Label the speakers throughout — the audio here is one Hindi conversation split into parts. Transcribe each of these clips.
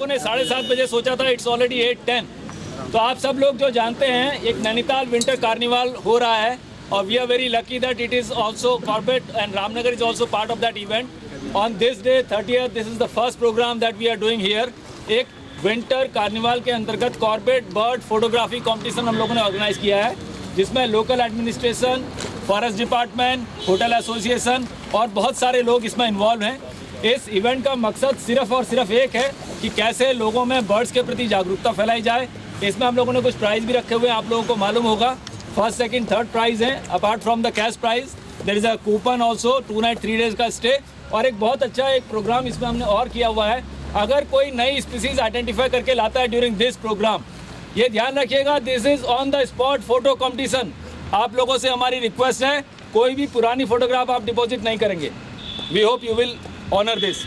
Speaker 1: ने 7:30 बजे सोचा था, इट्स ऑलरेडी 8:10। तो आप सब लोग जो जानते हैं एक नैनीताल विंटर कार्निवाल हो रहा है और we are very lucky that it is also Corbett and Ramnagar is also part of that event. On this day 30th this is the first programme that we are doing here. एक विंटर कार्निवाल के अंतर्गत कॉर्बेट बर्ड फोटोग्राफी कॉम्पिटिशन हम लोगों ने ऑर्गेनाइज किया है, जिसमें local administration, forest department, hotel association और बहुत सारे लोग इसमें इन्वॉल्व हैं। इस इवेंट का मकसद सिर्फ और सिर्फ एक है कि कैसे लोगों में बर्ड्स के प्रति जागरूकता फैलाई जाए। इसमें हम लोगों ने कुछ प्राइज़ भी रखे हुए हैं, आप लोगों को मालूम होगा। फर्स्ट, सेकंड, थर्ड प्राइज़ हैं। Apart from the cash prize there is a coupon also, 2 night 3 days का स्टे। और एक बहुत अच्छा एक प्रोग्राम इसमें हमने और किया हुआ है, अगर कोई नई स्पीसीज आइडेंटिफाई करके लाता है ड्यूरिंग दिस प्रोग्राम, ये ध्यान रखिएगा, this is on the spot photo competition. आप लोगों से हमारी रिक्वेस्ट है, कोई भी पुरानी फोटोग्राफ आप डिपॉजिट नहीं करेंगे। We hope you will honour this.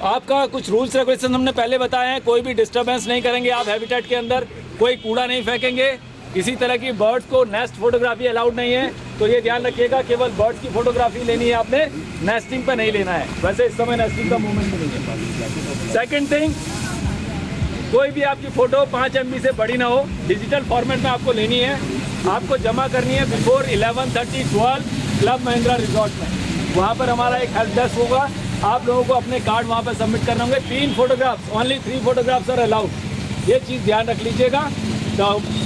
Speaker 1: आपका कुछ रूल्स रेगुलेशन हमने पहले बताए हैं, कोई भी डिस्टर्बेंस नहीं करेंगे आप हैबिटेट के अंदर, कोई कूड़ा नहीं फेंकेंगे, किसी तरह की बर्ड्स को नेस्ट फोटोग्राफी अलाउड नहीं है। तो ये ध्यान रखिएगा, केवल बर्ड्स की फोटोग्राफी लेनी है आपने, नेस्टिंग पे नहीं लेना है। वैसे इस समय नेस्टिंग का मूवमेंट भी नहीं है। सेकेंड थिंग, कोई भी आपकी फ़ोटो 5 MB से बड़ी ना हो, डिजिटल फॉर्मेट में आपको लेनी है। आपको जमा करनी है बिफोर 11:30-12 क्लब महिंद्रा रिजॉर्ट में। वहाँ पर हमारा एक हेल्प डेस्क होगा, आप लोगों को अपने कार्ड वहाँ पर सबमिट करने होंगे। 3 photographs, only 3 photographs are allowed. ये चीज़ ध्यान रख लीजिएगा। The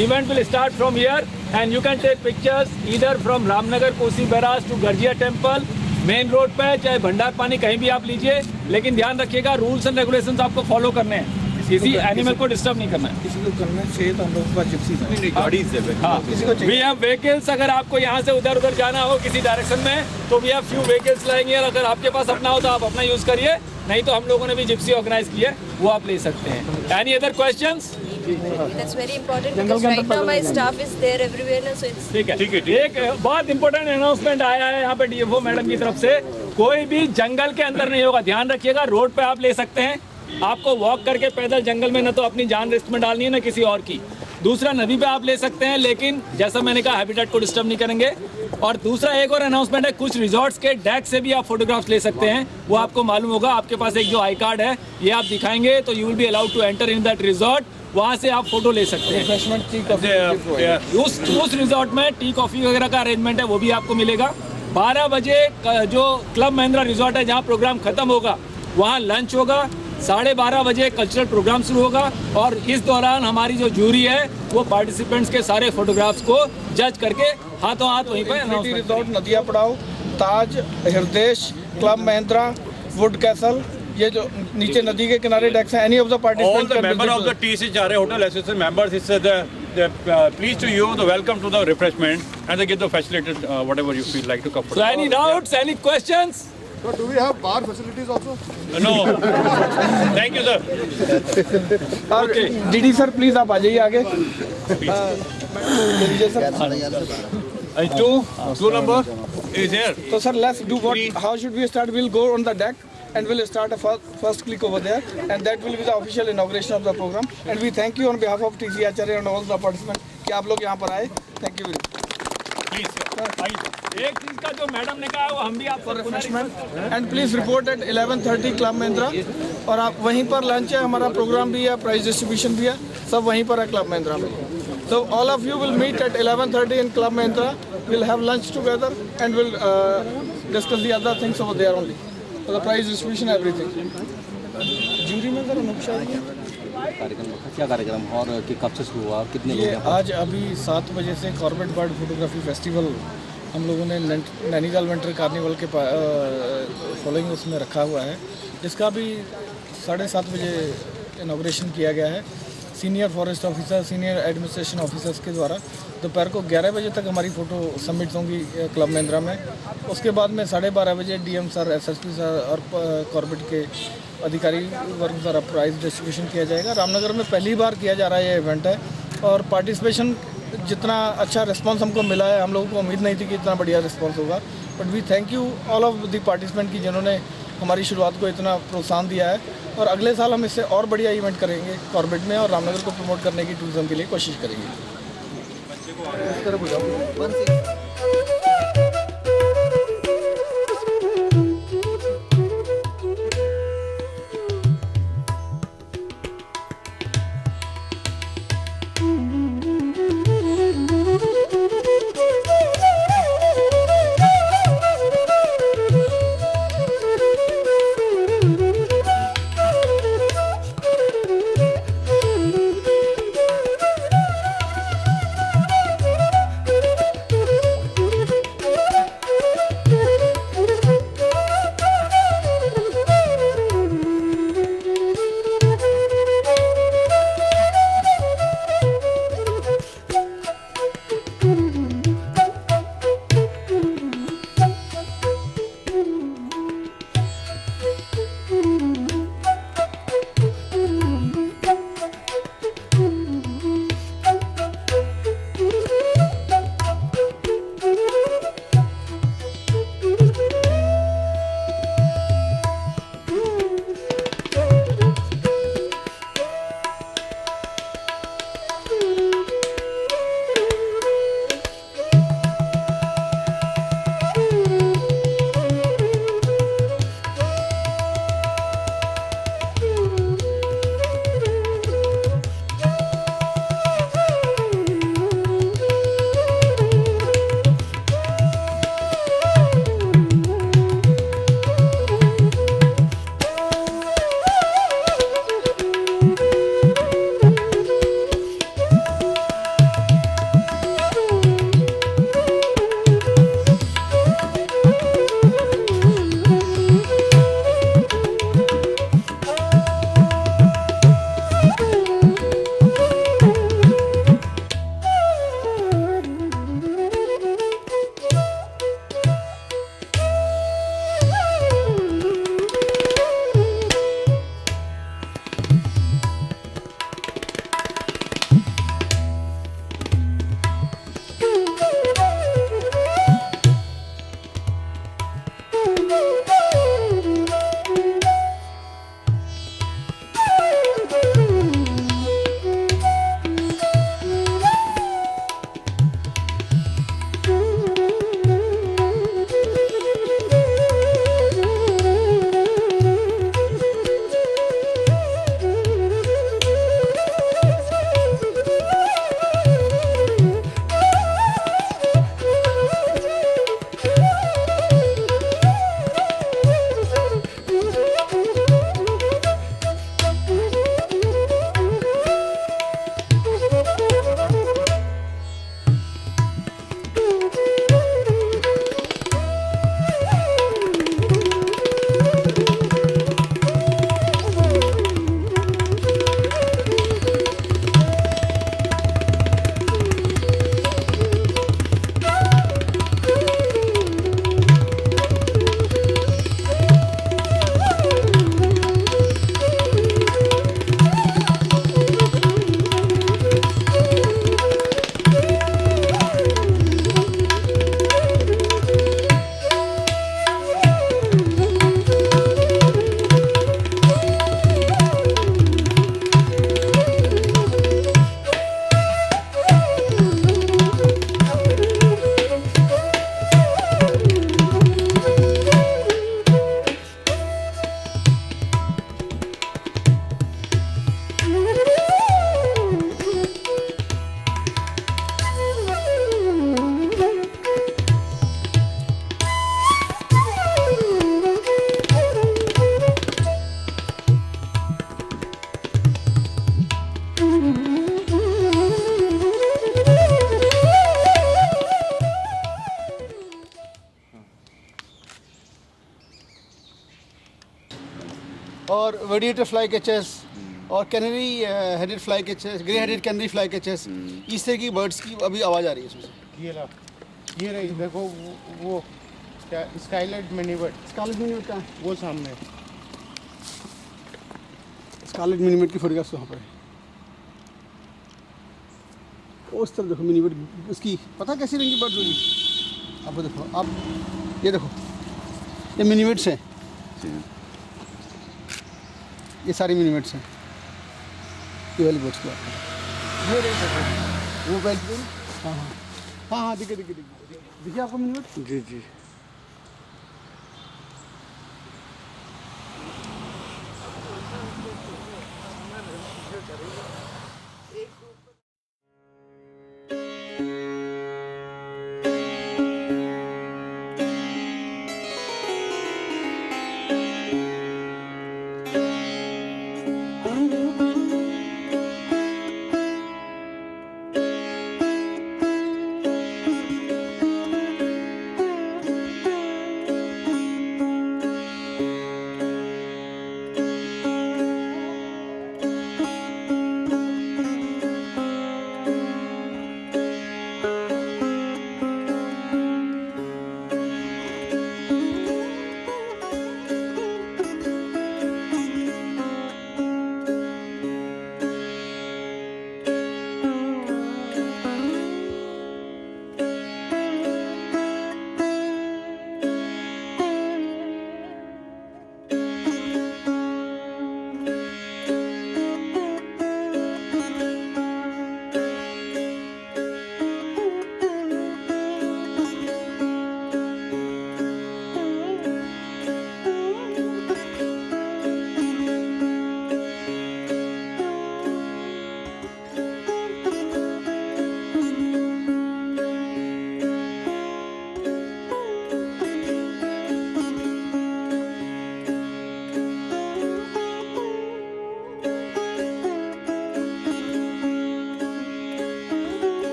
Speaker 1: event will start from here and you can take pictures either from Ramnagar Kosi barrage to Garjiya temple, main road पे, चाहे भंडार पानी कहीं भी आप लीजिए। लेकिन ध्यान रखिएगा, रूल्स एंड रेगुलेशंस आपको फॉलो करने हैं, किसी एनिमल को डिस्टर्ब नहीं करना है।
Speaker 2: किसी को करना चाहिए तो हम लोग के पास जिप्सी है, गाड़ी से।
Speaker 1: हाँ, वी हैव व्हीकल्स। अगर आपको यहाँ से उधर उधर जाना हो किसी डायरेक्शन में तो वी हैव फ्यू व्हीकल्स लाएंगे। अगर आपके पास अपना हो तो आप अपना यूज़ करिए, नहीं तो हम लोगों ने भी जिप्सी ऑर्गेनाइज की है, वो आप ले सकते हैं। Any other questions?
Speaker 3: That's very important because right now my staff is there everywhere now, so it's
Speaker 1: ठीक है। एक बहुत इंपॉर्टेंट अनाउंसमेंट आया है यहाँ पे DFO मैडम की तरफ से, कोई भी जंगल के अंदर नहीं होगा। ध्यान रखिएगा, रोड पे आप ले सकते हैं, आपको वॉक करके पैदल जंगल में न तो अपनी जान रिस्क में डालनी है न किसी और की। दूसरा, नदी पे आप ले सकते हैं, लेकिन जैसा मैंने कहा हैबिटेट को डिस्टर्ब नहीं करेंगे। और दूसरा एक और अनाउंसमेंट है, कुछ रिजॉर्ट्स के डेक से भी आप फोटोग्राफ्स ले सकते हैं, वो आपको मालूम होगा। आपके पास एक जो आई कार्ड है, ये आप दिखाएंगे तो you will be allowed to enter in that resort, वहाँ से आप फोटो ले सकते हैं। उस रिजॉर्ट में टी कॉफ़ी वगैरह का अरेंजमेंट है, वो भी आपको मिलेगा। 12 बजे जो क्लब महिंद्रा रिजॉर्ट है जहाँ प्रोग्राम खत्म होगा, वहाँ लंच होगा। 12:30 बजे कल्चरल प्रोग्राम शुरू होगा और इस दौरान हमारी जो जूरी है वो पार्टिसिपेंट्स के सारे फोटोग्राफ्स को जज करके हाथों हाथ वहीं पर अनाउंस करेगी।
Speaker 2: रिजॉर्ट, नदिया पड़ाव, ताज, हृदय, क्लब महिंद्रा, वुड कैसल, ये जो नीचे नदी के किनारे डेक्स हैं, any of the participants,
Speaker 4: all the member of the TCHRA Hotel Association members is pleased to you the welcome to the refreshment and they get the facilitated whatever you feel like to comfort.
Speaker 1: So any doubts, any questions?
Speaker 5: So do we have bar facilities also?
Speaker 4: No. Thank you sir.
Speaker 2: Okay. DD sir please आप आ जाइए आगे।
Speaker 4: Two number is here.
Speaker 2: So sir, let's do what? How should we start? We'll go on the deck and we'll start a first click over there, and that will be the official inauguration of the program. And we thank you on behalf of TCHRA and all the participants कि आप लोग यहाँ पर आए। Thank you very much.
Speaker 1: एक चीज का जो मैडम ने कहा वो हम भी आपको
Speaker 2: and please report eight 11:30 club Mahindra, और आप वहीं पर लंच है, हमारा प्रोग्राम भी है, प्राइज डिस्ट्रीब्यूशन भी है, सब वहीं पर है क्लब महिंद्रा में। So all of you will meet at 11:30 in Club Mahindra. We'll have lunch together and we'll discuss the other things over there only. So the prize distribution, everything. Jury में सर अनूप शाह जी
Speaker 6: क्या कार्यक्रम और कि कब से शुरू हुआ और कितने
Speaker 2: ये आज अभी 7 बजे से कॉर्बेट बर्ड फोटोग्राफी फेस्टिवल हम लोगों ने नैनीताल विंटर कार्निवल के फॉलोइंग उसमें रखा हुआ है, जिसका भी 7:30 बजे इनॉग्रेशन किया गया है। Senior forest officer, senior administration officers के द्वारा दोपहर को 11 बजे तक हमारी फ़ोटो सबमिट होंगी क्लब महिंद्रा में। उसके बाद में 12:30 बजे DM सर, SSP सर और कॉर्बेट के अधिकारी वर्ग द्वारा प्राइज़ डिस्ट्रीब्यूशन किया जाएगा। रामनगर में पहली बार किया जा रहा है ये इवेंट है, और पार्टिसिपेशन जितना अच्छा रिस्पांस हमको मिला है, हम लोगों को उम्मीद नहीं थी कि इतना बढ़िया रिस्पांस होगा। But we thank you all of the participant की जिन्होंने हमारी शुरुआत को इतना प्रोत्साहन दिया है, और अगले साल हम इससे और बढ़िया इवेंट करेंगे कॉर्बेट में, और रामनगर को प्रमोट करने की टूरिज्म के लिए कोशिश करेंगे।
Speaker 5: और वेडिएटर फ्लाई कैचेस और canary headed fly catches, grey headed canary fly catches, इस तरह की बर्ड्स की अभी आवाज़ आ रही है इसमें से।
Speaker 7: ये रही देखो वो क्या स्काईलाइट मिनीबर्ड
Speaker 5: स्कारलेट मिनीमेट कहाँ है?
Speaker 7: वो सामने
Speaker 5: स्कारलेट मिनीमेट की फोटोग्राफ्स वहाँ पर है। उस तरफ देखो मिनीमेट, उसकी पता कैसी रंग की बर्ड्स होगी आपको, देखो आप ये देखो, ये मिनीमेट्स हैं, ये सारी मिनीमेट्स हैं, ये वाली बर्ड्स की बात करें। ये देखो वो बेल्ट, हाँ हाँ हाँ हाँ, दिखे दिखे दिखे दिखे आपको मिनीमेट?
Speaker 7: जी जी।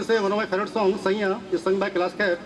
Speaker 8: say one of my favorite songs, Saiya, is sung by Kailash Kher.